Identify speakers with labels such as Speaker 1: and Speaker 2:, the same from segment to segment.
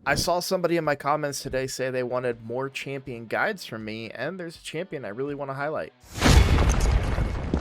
Speaker 1: I saw somebody in my comments today say they wanted more champion guides from me, and there's a champion I really want to highlight.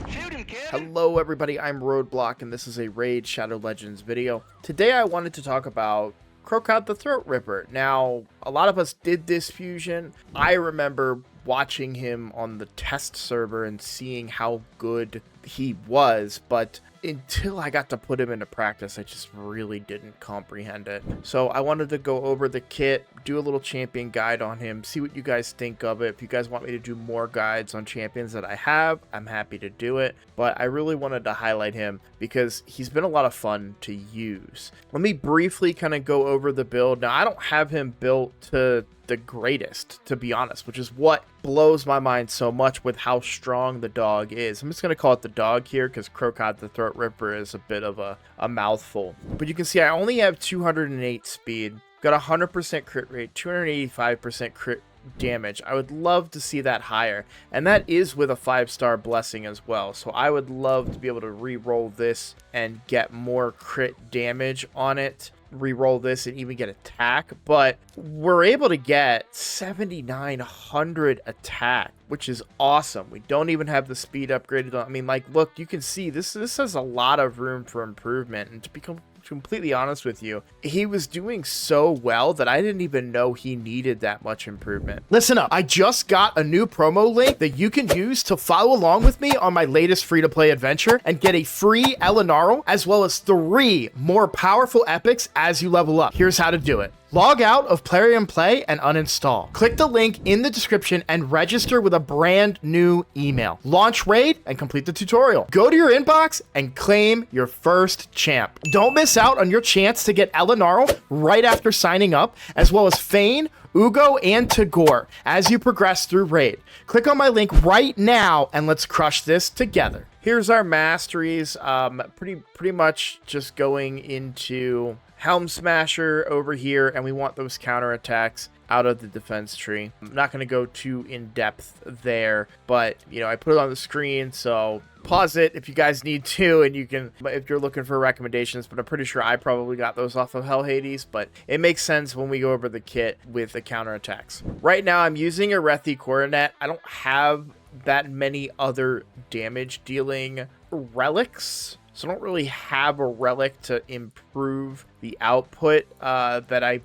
Speaker 2: Shoot him, kid!
Speaker 1: Hello everybody, I'm Roadblock, and this is a Raid Shadow Legends video. Today I wanted to talk about Kro'khad the Throat Ripper. Now, a lot of us did this fusion. I remember watching him on the test server and seeing how good he was, but until I got to put him into practice, I just really didn't comprehend it. So I wanted to go over the kit, do a little champion guide on him, see what you guys think of it. If you guys want me to do more guides on champions that I have, I'm happy to do it. But I really wanted to highlight him because he's been a lot of fun to use. Let me briefly kind of go over the build. Now, I don't have him built to the greatest, to be honest, which is what blows my mind so much with how strong the dog is. I'm just going to call it the dog here because Kro'khad the Throat Ripper is a bit of a mouthful. But you can see I only have 208 speed, got 100% crit rate, 285% crit damage. I would love to see that higher, and that is with a 5-star blessing as well. So I would love to be able to re-roll this and get more crit damage on it, re-roll this and even get attack. But we're able to get 7,900 attack, which is awesome. We don't even have the speed upgraded on. I mean, like, look, you can see this has a lot of room for improvement. And to become completely honest with you, he was doing so well that I didn't even know he needed that much improvement. Listen up, I just got a new promo link that you can use to follow along with me on my latest free-to-play adventure and get a free Elenaril as well as 3 more powerful epics as you level up. Here's how to do it. Log out of Plarium Play and uninstall. Click the link in the description and register with a brand new email. Launch Raid and complete the tutorial. Go to your inbox and claim your first champ. Don't miss out on your chance to get Elenaril right after signing up, as well as Fayne, Uugo, and Tagoar as you progress through Raid. Click on my link right now and let's crush this together. Here's our masteries. Pretty much just going into Helm Smasher over here, and we want those counterattacks out of the defense tree. I'm not going to go too in-depth there, but, you know, I put it on the screen, so pause it if you guys need to, and you can, if you're looking for recommendations, but I'm pretty sure I probably got those off of Hell Hades, but it makes sense when we go over the kit with the counterattacks. Right now, I'm using a Elenaril Coronet. I don't have that many other damage-dealing relics, so I don't really have a relic to improve the output that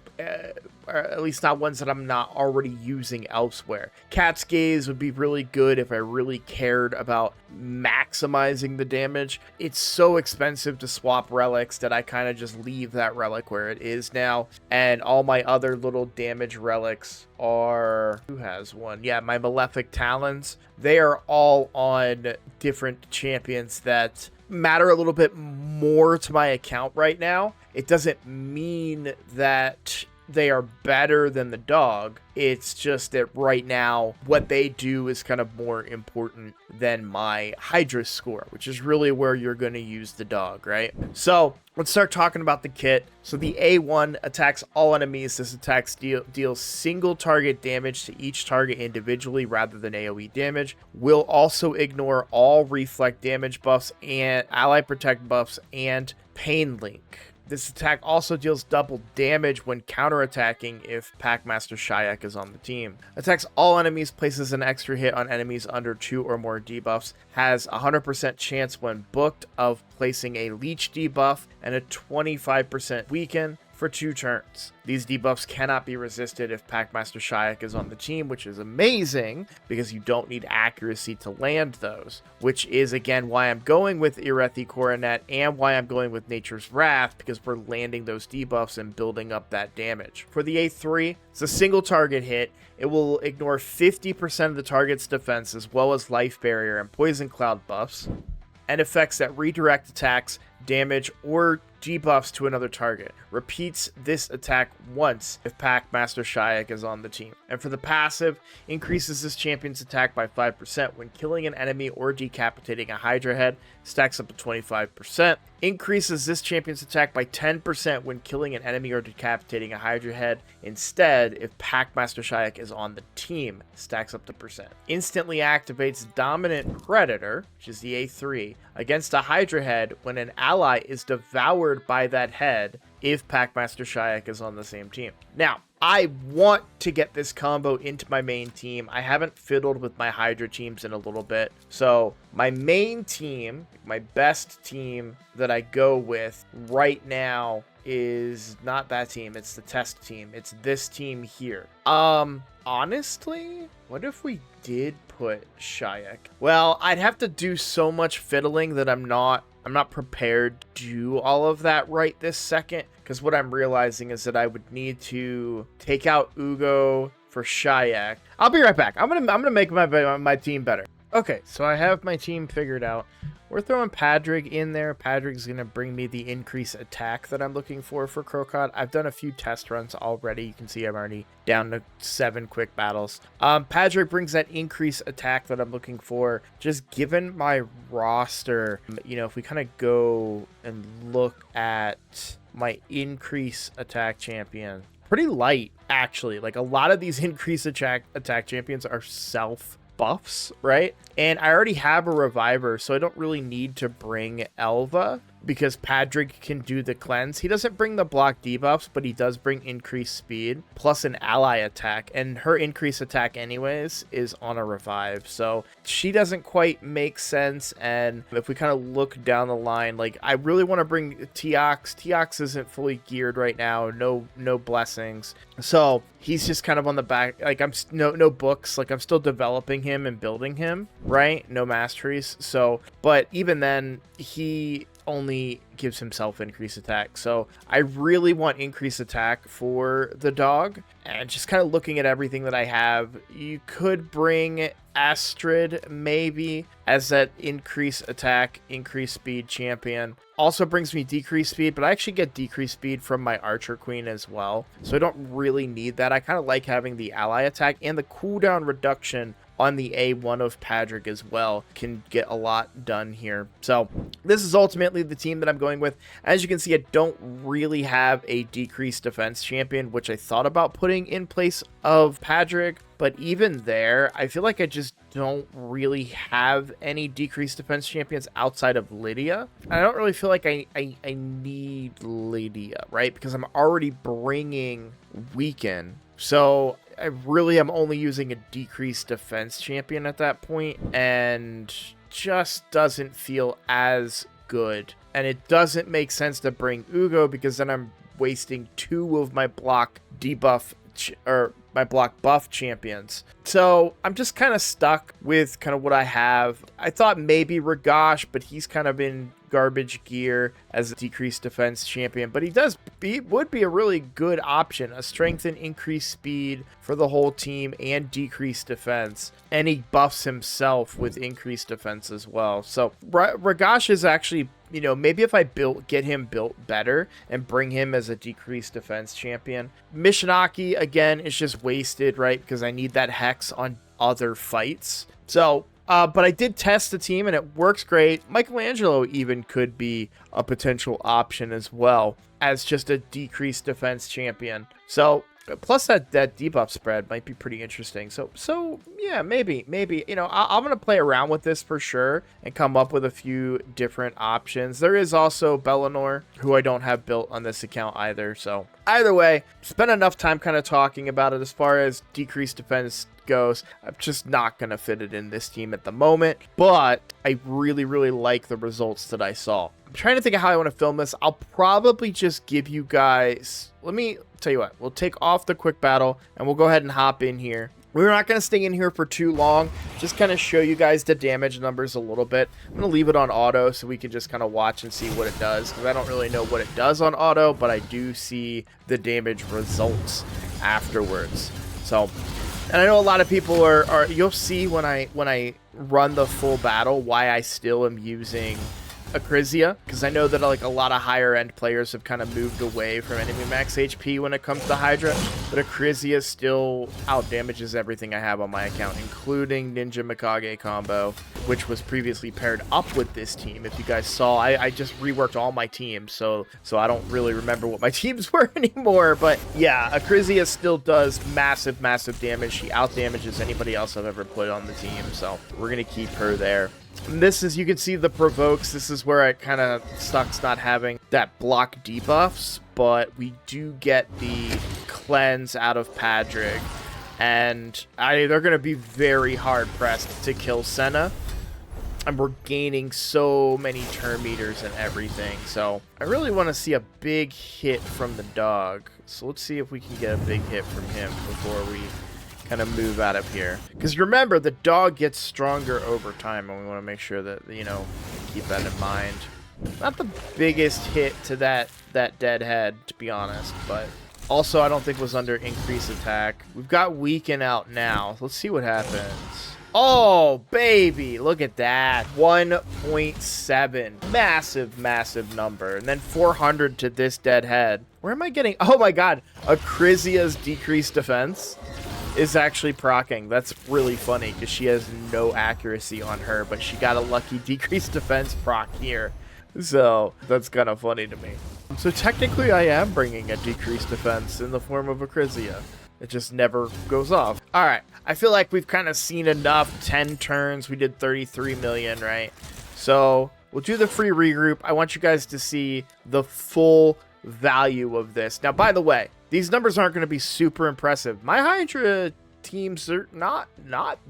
Speaker 1: or at least not ones that I'm not already using elsewhere. Cat's Gaze would be really good if I really cared about maximizing the damage. It's so expensive to swap relics that I kind of just leave that relic where it is now. And all my other little damage relics are... Who has one? Yeah, my Malefic Talons. They are all on different champions that matter a little bit more to my account right now. It doesn't mean that they are better than the dog. It's just that right now what they do is kind of more important than my Hydra score, which is really where you're going to use the dog, right? So let's start talking about the kit. So the A1 attacks all enemies. This attack deals single target damage to each target individually rather than AoE damage. Will also ignore all reflect damage buffs and ally protect buffs and pain link. This attack also deals double damage when counterattacking if Packmaster Shayak is on the team. Attacks all enemies, places an extra hit on enemies under 2 or more debuffs, has a 100% chance when booked of placing a leech debuff and a 25% weaken for 2 turns. These debuffs cannot be resisted if Packmaster Shayak is on the team, which is amazing because you don't need accuracy to land those, which is again why I'm going with Elenaril Coronet and why I'm going with Nature's Wrath, because we're landing those debuffs and building up that damage. For the A3, it's a single target hit. It will ignore 50% of the target's defense as well as life barrier and poison cloud buffs, and effects that redirect attacks, damage, or debuffs to another target. Repeats this attack once if Packmaster Shayak is on the team. And for the passive, increases this champion's attack by 5% when killing an enemy or decapitating a Hydra head, stacks up to 25%. Increases this champion's attack by 10% when killing an enemy or decapitating a Hydra head. Instead, if Packmaster Shayak is on the team, stacks up to percent. Instantly activates Dominant Predator, which is the A3, against a Hydra head when an ally is devoured by that head if Packmaster Shayak is on the same team. Now, I want to get this combo into my main team. I haven't fiddled with my Hydra teams in a little bit. So my main team, my best team that I go with right now is not that team. It's the test team. It's this team here. Honestly, what if we did put Shayak? Well, I'd have to do so much fiddling that I'm not prepared to do all of that right this second, because what I'm realizing is that I would need to take out Uugo for Shayak. I'll be right back. I'm gonna make my team better. Okay, so I have my team figured out. We're throwing Padrig in there. Padrig's going to bring me the increased attack that I'm looking for Kro'khad. I've done a few test runs already. You can see I'm already down to 7 quick battles. Padrig brings that increased attack that I'm looking for. Just given my roster, you know, if we kind of go and look at my increase attack champion, pretty light, actually. Like, a lot of these increase attack champions are self buffs, right? And I already have a reviver, so I don't really need to bring Elva because Padrig can do the cleanse. He doesn't bring the block debuffs, but he does bring increased speed plus an ally attack, and her increased attack anyways is on a revive, so she doesn't quite make sense. And if we kind of look down the line, like, I really want to bring Teox. Teox isn't fully geared right now, no blessings, so he's just kind of on the back. Like, I'm no books, like, I'm still developing him and building him, right? No masteries. So, but even then, he only gives himself increased attack. So I really want increased attack for the dog. And just kind of looking at everything that I have, you could bring Astrid maybe as that increased attack, increased speed champion. Also brings me decreased speed, but I actually get decreased speed from my Archer Queen as well. So I don't really need that. I kind of like having the ally attack, and the cooldown reduction on the A1 of Padrig as well can get a lot done here. So this is ultimately the team that I'm going with. As you can see, I don't really have a decreased defense champion, which I thought about putting in place of Padrig. But even there, I feel like I just don't really have any decreased defense champions outside of Lydia. I don't really feel like I need Lydia, right? Because I'm already bringing Weaken. So I really am only using a decreased defense champion at that point, and just doesn't feel as good. And it doesn't make sense to bring Uugo, because then I'm wasting 2 of my block debuff or my block buff champions. So I'm just kind of stuck with kind of what I have. I thought maybe Ragash, but he's kind of in garbage gear as a decreased defense champion, but he would be a really good option, a strength and increased speed for the whole team and decreased defense, and he buffs himself with increased defense as well. So Ragash is actually, you know, maybe if I get him built better and bring him as a decreased defense champion. Mishinaki again is just wasted, right? Because I need that hex on other fights. So but I did test the team and it works great. Michelangelo even could be a potential option as well as just a decreased defense champion. So plus that debuff spread might be pretty interesting. So yeah, maybe, you know, I'm going to play around with this for sure and come up with a few different options. There is also Bellinor, who I don't have built on this account either. So either way, spent enough time kind of talking about it. As far as decreased defense goes, I'm just not going to fit it in this team at the moment, but I really like the results that I saw. I'm trying to think of how I want to film this. I'll probably just give you guys, let me tell you what, we'll take off the quick battle and we'll go ahead and hop in here. We're not going to stay in here for too long, just kind of show you guys the damage numbers a little bit. I'm going to leave it on auto so we can just kind of watch and see what it does, because I don't really know what it does on auto, but I do see the damage results afterwards. So, and I know a lot of people are you'll see when I run the full battle why I still am using Acrizia, because I know that like a lot of higher end players have kind of moved away from enemy max HP when it comes to Hydra, but Acrizia still out damages everything I have on my account, including Ninja Mikage combo, which was previously paired up with this team. If you guys saw, I just reworked all my teams, so I don't really remember what my teams were anymore. But yeah, Acrizia still does massive damage. She out damages anybody else I've ever put on the team, so we're gonna keep her there. And this is, you can see the provokes. This is where it kind of sucks not having that block debuffs, but we do get the cleanse out of Padrig, and they're going to be very hard pressed to kill Senna. And we're gaining so many turn meters and everything. So I really want to see a big hit from the dog. So let's see if we can get a big hit from him before we kind of move out of here. Because remember, the dog gets stronger over time, and we want to make sure that, you know, keep that in mind. Not the biggest hit to that dead head, to be honest, but also I don't think was under increased attack. We've got weaken out now. Let's see what happens. Oh, baby, look at that. 1.7. Massive, massive number. And then 400 to this dead head. Where am I getting? Oh, my God. Acrisia's decreased defense is actually proccing. That's really funny because she has no accuracy on her, but she got a lucky decreased defense proc here. So that's kind of funny to me. So technically, I am bringing a decreased defense in the form of Acrisia. It just never goes off. All right. I feel like we've kind of seen enough. 10 turns. We did 33 million, right? So we'll do the free regroup. I want you guys to see the full value of this. Now, by the way, these numbers aren't going to be super impressive. My Hydra teams are not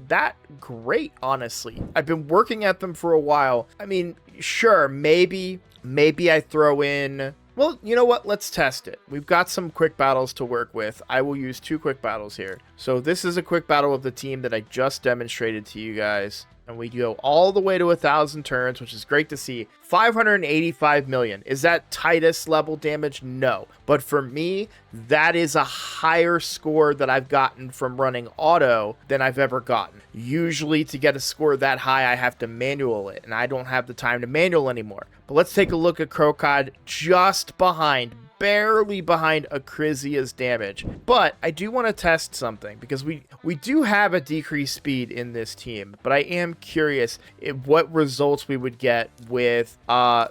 Speaker 1: that great, honestly. I've been working at them for a while. I mean, sure, maybe I throw in... Well, you know what? Let's test it. We've got some quick battles to work with. I will use 2 quick battles here. So this is a quick battle of the team that I just demonstrated to you guys. And we go all the way to 1,000 turns, which is great to see. 585 million. Is that Titus level damage? No. But for me, that is a higher score that I've gotten from running auto than I've ever gotten. Usually to get a score that high, I have to manual it, and I don't have the time to manual anymore. But let's take a look at Kro'khad just behind, barely behind Acrisia's damage. But I do want to test something because we do have a decreased speed in this team, but I am curious what results we would get with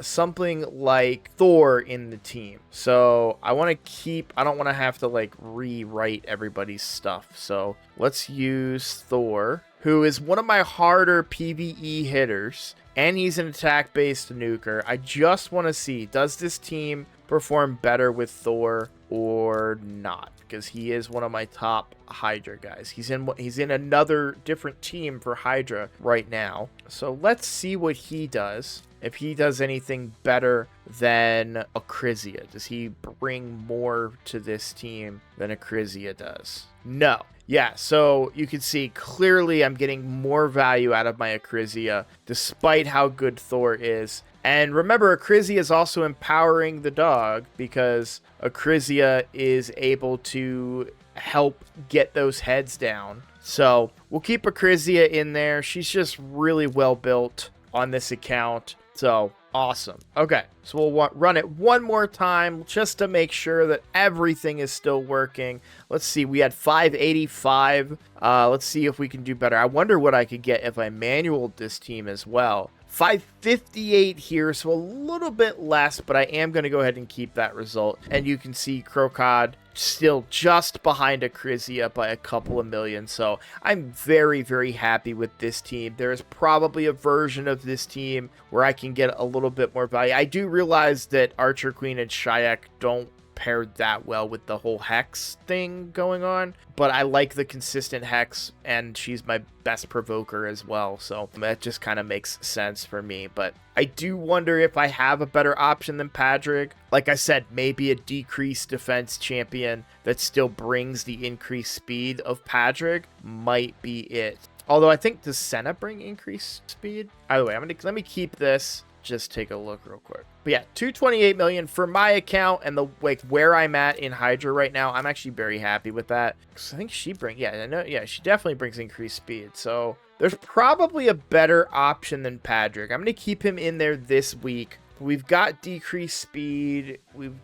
Speaker 1: something like Thor in the team. So I want to keep, I don't want to have to like rewrite everybody's stuff. So let's use Thor, who is one of my harder PvE hitters, and he's an attack-based nuker. I just want to see, does this team perform better with Thor or not? Because he is one of my top Hydra guys. He's in another different team for Hydra right now. So let's see what he does. If he does anything better than Acrisia. Does he bring more to this team than Acrisia does? No. Yeah, so you can see clearly I'm getting more value out of my Acrisia despite how good Thor is. And remember, Acrisia is also empowering the dog because Acrisia is able to help get those heads down. So we'll keep Acrisia in there. She's just really well built on this account. So awesome. Okay, so we'll run it one more time just to make sure that everything is still working. Let's see, we had 585. Let's see if we can do better. I wonder what I could get if I manualed this team as well. 558 here, so a little bit less, but I am going to go ahead and keep that result. And you can see Kro'khad still just behind Acrisia by a couple of million. So I'm very, very happy with this team. There is probably a version of this team where I can get a little bit more value. I do realize that Archer Queen and Shayak don't pair that well with the whole Hex thing going on, but I like the consistent Hex, and she's my best provoker as well, so that just kind of makes sense for me. But I do wonder if I have a better option than Padrig. Like I said, maybe a decreased defense champion that still brings the increased speed of Padrig might be it. Although I think, does Senna bring increased speed? Either way, let me keep this. Just take a look real quick. But yeah, 228 million for my account, and the where I'm at in Hydra right now, I'm actually very happy with that. Because I think she she definitely brings increased speed. So there's probably a better option than Padrig. I'm going to keep him in there this week. We've got decreased speed. We've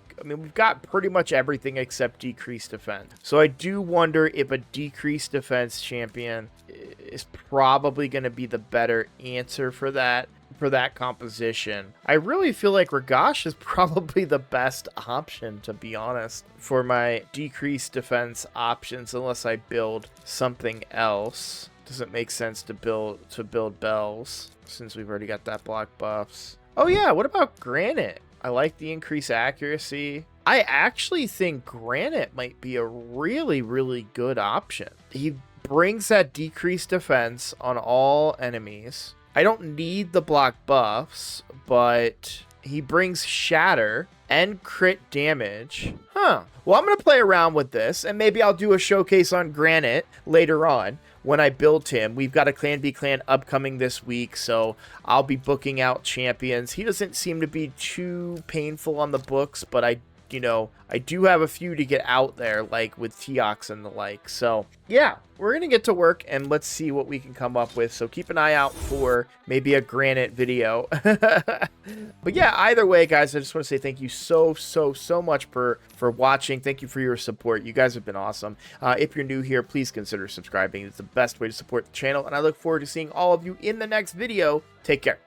Speaker 1: got pretty much everything except decreased defense. So I do wonder if a decreased defense champion is probably going to be the better answer for that composition. I really feel like Ragash is probably the best option, to be honest, for my decreased defense options, unless I build something else. Doesn't make sense to build bells since we've already got that block buffs. Oh yeah, what about Granite? I like the increased accuracy. I actually think Granite might be a really, really good option. He brings that decreased defense on all enemies. I don't need the block buffs, but he brings shatter and crit damage. Huh. Well, I'm going to play around with this, and maybe I'll do a showcase on Granite later on when I build him. We've got a Clan v Clan upcoming this week, so I'll be booking out champions. He doesn't seem to be too painful on the books, but I do have a few to get out there, like with Teox and the like. So yeah, we're gonna get to work and let's see what we can come up with. So keep an eye out for maybe a Granite video. But yeah, either way, guys, I just want to say thank you so much for watching. Thank you for your support. You guys have been awesome. If you're new here, please consider subscribing. It's the best way to support the channel, and I look forward to seeing all of you in the next video. Take care.